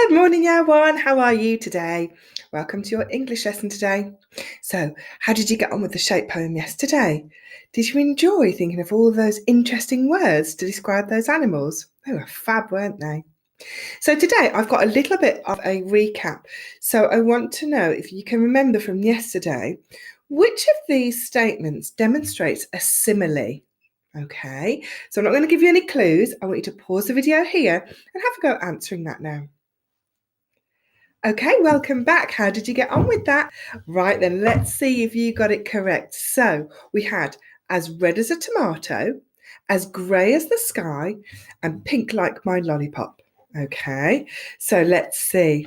Good morning, everyone. How are you today? Welcome to your English lesson today. So, how did you get on with the shape poem yesterday? Did you enjoy thinking of all those interesting words to describe those animals? They were fab, weren't they? So today I've got a little bit of a recap. So I want to know if you can remember from yesterday, which of these statements demonstrates a simile? Okay, so I'm not going to give you any clues. I want you to pause the video here and have a go answering that now. Okay, welcome back. How did you get on with that? Right then, let's see if you got it correct. So we had as red as a tomato, as grey as the sky, and pink like my lollipop. Okay, so let's see.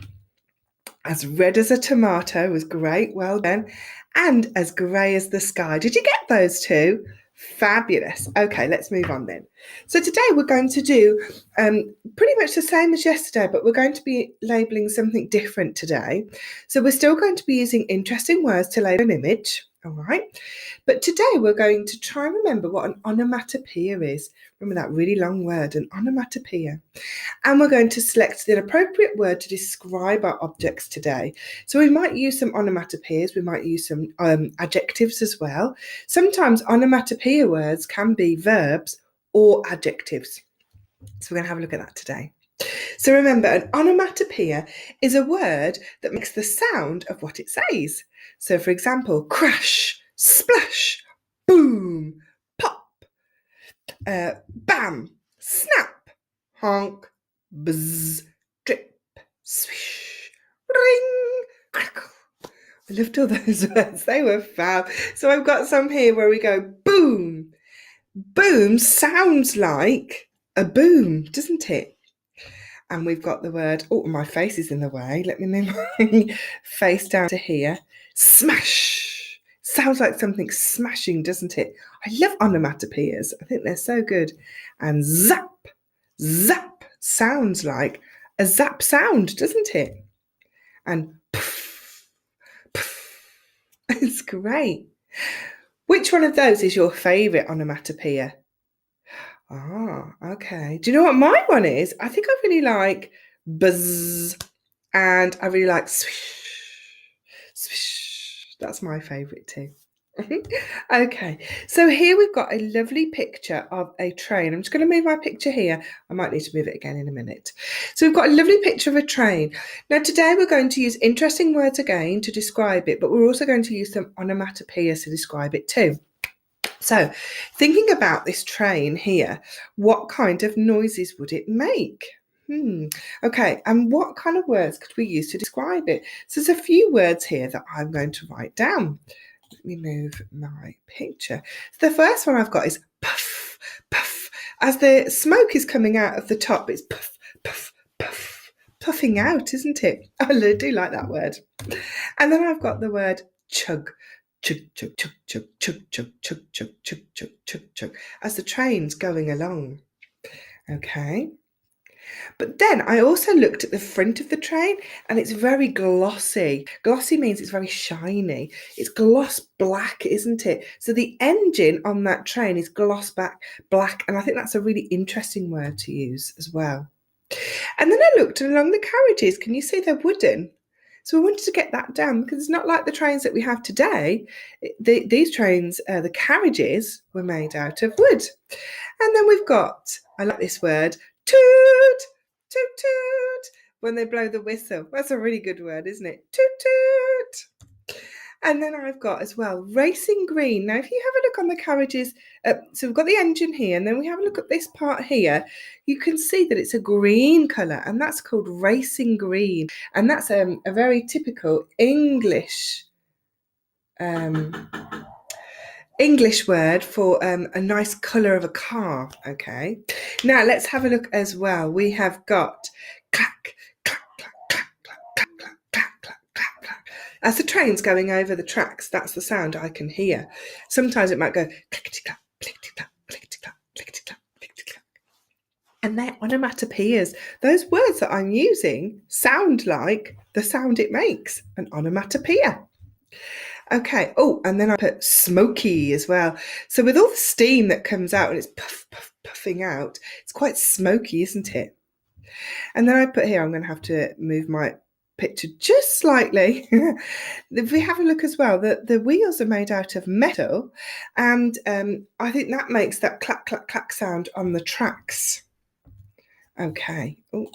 As red as a tomato was great, well done. And as grey as the sky. Did you get those two? Fabulous. Okay, let's move on then. So today we're going to do pretty much the same as yesterday, but we're going to be labelling something different today. So we're still going to be using interesting words to label an image, all right? But today we're going to try and remember what an onomatopoeia is. Remember that really long word, an onomatopoeia. And we're going to select the appropriate word to describe our objects today. So we might use some onomatopoeias, we might use some adjectives as well. Sometimes onomatopoeia words can be verbs or adjectives. So we're going to have a look at that today. So remember, an onomatopoeia is a word that makes the sound of what it says. So for example, crash, splash, boom, pop, bam, snap, honk, buzz, drip, swish, ring, crackle. I loved all those words. They were fab. So I've got some here where we go boom. Boom sounds like a boom, doesn't it? And we've got the word, oh, my face is in the way. Let me move my face down to here. Smash. Sounds like something smashing, doesn't it? I love onomatopoeias. I think they're so good. And zap. Zap sounds like a zap sound, doesn't it? And poof. Poof. It's great. Which one of those is your favourite onomatopoeia? Ah, okay. Do you know what my one is? I think I really like buzz and I really like swish. Swish. That's my favourite too. Okay, so here we've got a lovely picture of a train. I'm just going to move my picture here. I might need to move it again in a minute. So we've got a lovely picture of a train. Now today we're going to use interesting words again to describe it, but we're also going to use some onomatopoeias to describe it too. So thinking about this train here, what kind of noises would it make? Okay, and what kind of words could we use to describe it? So there's a few words here that I'm going to write down. Let me move my picture. So the first one I've got is puff, puff. As the smoke is coming out of the top, it's puff, puff, puff, puffing out, isn't it? I do like that word. And then I've got the word chug. Chug, chug, chug, chug, chug, chug, chug, chug, chug, chug, chug, chug, as the train's going along. Okay. But then I also looked at the front of the train and it's very glossy. Glossy means it's very shiny. It's gloss black, isn't it? So the engine on that train is gloss black, and I think that's a really interesting word to use as well. And then I looked along the carriages. Can you see they're wooden? So we wanted to get that down because it's not like the trains that we have today. These trains, the carriages were made out of wood. And then we've got, I like this word, toot, toot, toot, when they blow the whistle. That's a really good word, isn't it? Toot, toot. And then I've got as well, racing green. Now, if you have a look on the carriages, so we've got the engine here, and then we have a look at this part here, you can see that it's a green colour, and that's called racing green. And that's a very typical English word for a nice colour of a car, okay? Now, let's have a look as well. We have got clack, clack, clack, clack, clack, clack, clack, clack, clack, clack, clack. As the train's going over the tracks, that's the sound I can hear. Sometimes it might go clickety-clack, clickety-clack, clickety-clack, clickety-clack, clickety-clack. And they're onomatopoeias. Those words that I'm using sound like the sound it makes, an onomatopoeia. Okay, oh, and then I put smoky as well. So with all the steam that comes out and it's puff, puff, puffing out, it's quite smoky, isn't it? And then I put here, I'm going to have to move my picture just slightly. If we have a look as well, the wheels are made out of metal, and I think that makes that clack, clack, clack sound on the tracks. Okay. Ooh.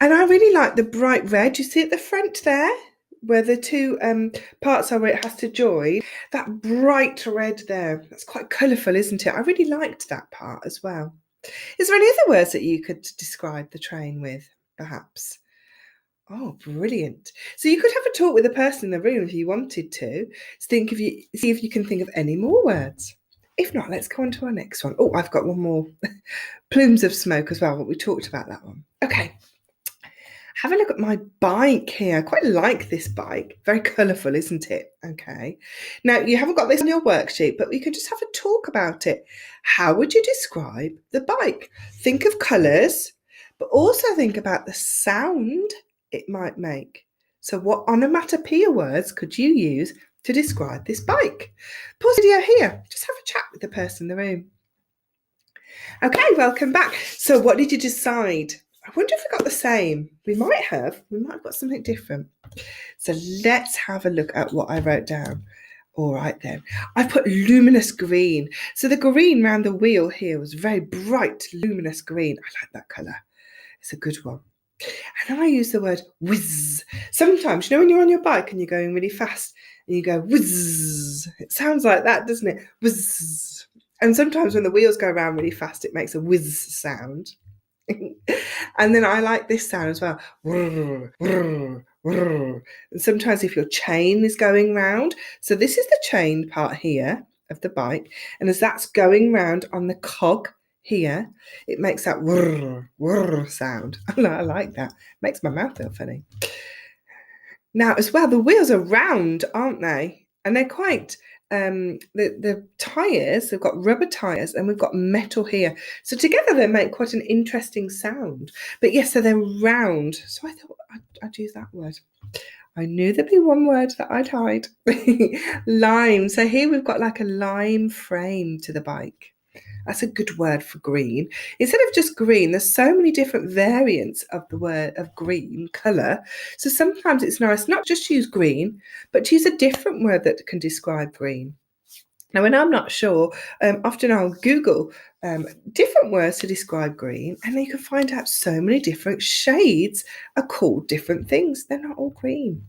And I really like the bright red. You see at the front there, where the two parts are where it has to join, that bright red there. That's quite colourful, isn't it? I really liked that part as well. Is there any other words that you could describe the train with, perhaps? Oh, brilliant. So you could have a talk with the person in the room if you wanted to. See if you can think of any more words. If not, let's go on to our next one. Oh, I've got one more. Plumes of smoke as well, but we talked about that one. Okay. Have a look at my bike here. I quite like this bike. Very colourful, isn't it? Okay. Now, you haven't got this on your worksheet, but we could just have a talk about it. How would you describe the bike? Think of colours, but also think about the sound it might make. So what onomatopoeia words could you use to describe this bike? Pause the video here. Just have a chat with the person in the room. Okay, welcome back. So what did you decide? I wonder if we got the same. We might have got something different. So let's have a look at what I wrote down. All right then. I put luminous green. So the green around the wheel here was very bright, luminous green. I like that colour. It's a good one. And then I use the word whiz. Sometimes, you know, when you're on your bike and you're going really fast and you go whiz, it sounds like that, doesn't it? Whiz. And sometimes when the wheels go around really fast, it makes a whiz sound. And then I like this sound as well. And sometimes if your chain is going round, so this is the chain part here of the bike, and as that's going round on the cog here, it makes that whirr, whirr sound. I like that. Makes my mouth feel funny. Now, as well, the wheels are round, aren't they? And they're quite, the tyres, they've got rubber tyres and we've got metal here. So together they make quite an interesting sound. But yes, so they're round. So I thought I'd use that word. I knew there'd be one word that I'd hide. Lime. So here we've got like a lime frame to the bike. That's a good word for green. Instead of just green, there's so many different variants of the word of green colour. So sometimes it's nice not just to use green, but to use a different word that can describe green. Now, when I'm not sure, often I'll Google different words to describe green, and then you can find out so many different shades are called different things. They're not all green.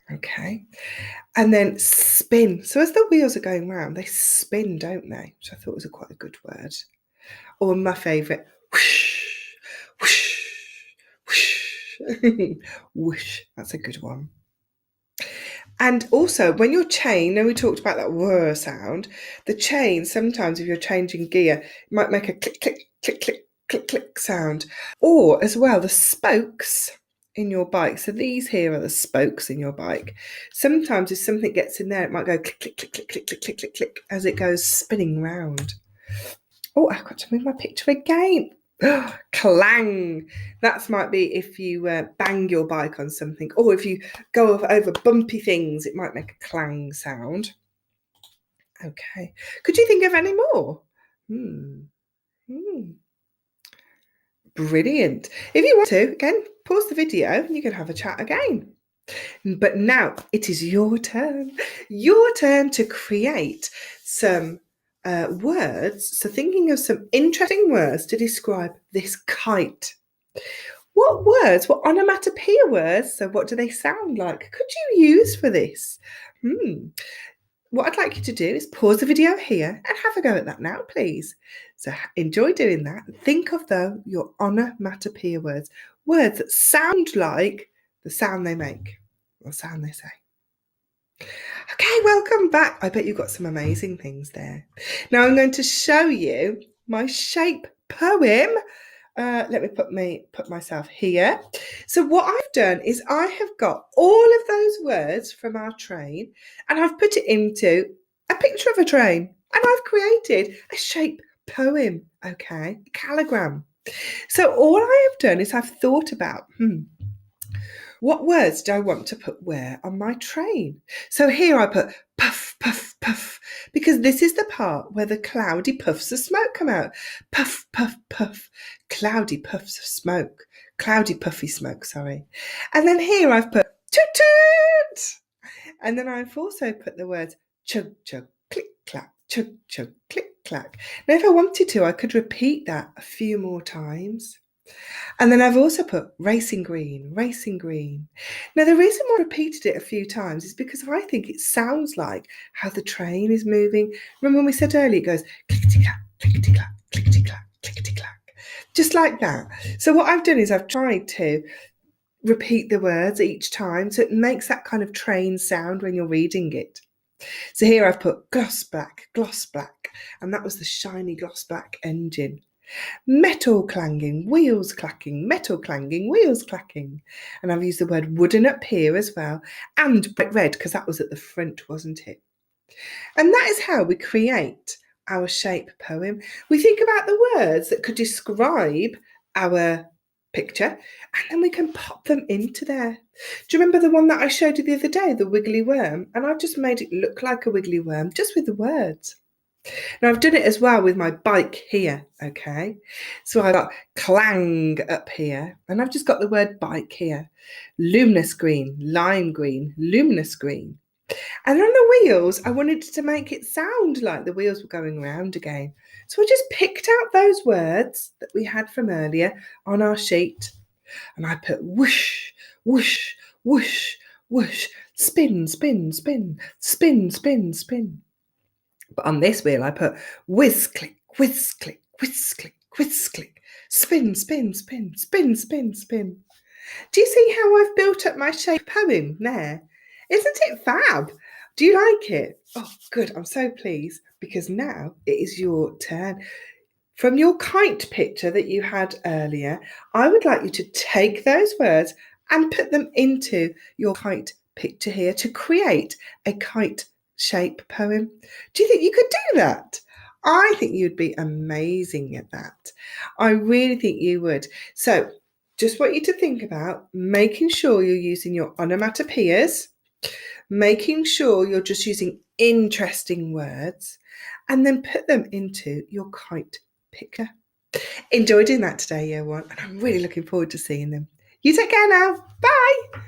Okay. And then spin. So as the wheels are going round, they spin, don't they? Which I thought was quite a good word. Or my favourite, whoosh, whoosh, whoosh. Whoosh. That's a good one. And also, when your chain, now we talked about that whir sound, the chain, sometimes if you're changing gear, it might make a click, click, click, click, click, click sound. Or as well, the spokes in your bike. So these here are the spokes in your bike. Sometimes if something gets in there, it might go click, click, click, click, click, click, click, click, click as it goes spinning round. Oh, I've got to move my picture again. Clang. That might be if you bang your bike on something, or if you go over bumpy things, it might make a clang sound. Okay. Could you think of any more? Brilliant. If you want to, again, pause the video and you can have a chat again. But now it is your turn. Your turn to create some words. So thinking of some interesting words to describe this kite. What words, what onomatopoeia words, so what do they sound like, could you use for this? What I'd like you to do is pause the video here and have a go at that now, please. So enjoy doing that. Think of, though, your onomatopoeia words, words that sound like the sound they make, or sound they say. Okay, welcome back. I bet you've got some amazing things there. Now I'm going to show you my shape poem. Let me put myself here. So what I've done is I have got all of those words from our train and I've put it into a picture of a train, and I've created a shape poem, okay, a calligram. So all I have done is I've thought about, what words do I want to put where on my train? So here I put puff, puff, puff, because this is the part where the cloudy puffs of smoke come out. Puff, puff, puff. Cloudy puffs of smoke. Cloudy puffy smoke, sorry. And then here I've put toot toot. And then I've also put the words chug chug, click clack, chug chug, click clack. Now if I wanted to, I could repeat that a few more times. And then I've also put racing green, racing green. Now, the reason why I repeated it a few times is because I think it sounds like how the train is moving. Remember when we said earlier, it goes clickety-clack, clickety-clack, clickety-clack, clickety-clack, just like that. So what I've done is I've tried to repeat the words each time so it makes that kind of train sound when you're reading it. So here I've put gloss black, and that was the shiny gloss black engine. Metal clanging, wheels clacking, metal clanging, wheels clacking. And I've used the word wooden up here as well, and bright red, because that was at the front, wasn't it? And that is how we create our shape poem. We think about the words that could describe our picture, and then we can pop them into there. Do you remember the one that I showed you the other day, the wiggly worm? And I've just made it look like a wiggly worm just with the words. Now I've done it as well with my bike here, okay? So I've got clang up here, and I've just got the word bike here. Luminous green, lime green, luminous green. And on the wheels, I wanted to make it sound like the wheels were going round again. So I just picked out those words that we had from earlier on our sheet, and I put whoosh, whoosh, whoosh, whoosh, spin, spin, spin, spin, spin, spin. But on this wheel, I put whiz click, whiz click, whiz click, whiz click, spin, spin, spin, spin, spin, spin. Do you see how I've built up my shape poem there? Isn't it fab? Do you like it? Oh, good. I'm so pleased because now it is your turn. From your kite picture that you had earlier, I would like you to take those words and put them into your kite picture here to create a kite shape poem. Do you think you could do that? I think you'd be amazing at that. I really think you would. So just want you to think about making sure you're using your onomatopoeias, making sure you're just using interesting words, and then put them into your kite picture. Enjoy doing that today, year one, and I'm really looking forward to seeing them. You take care now. Bye.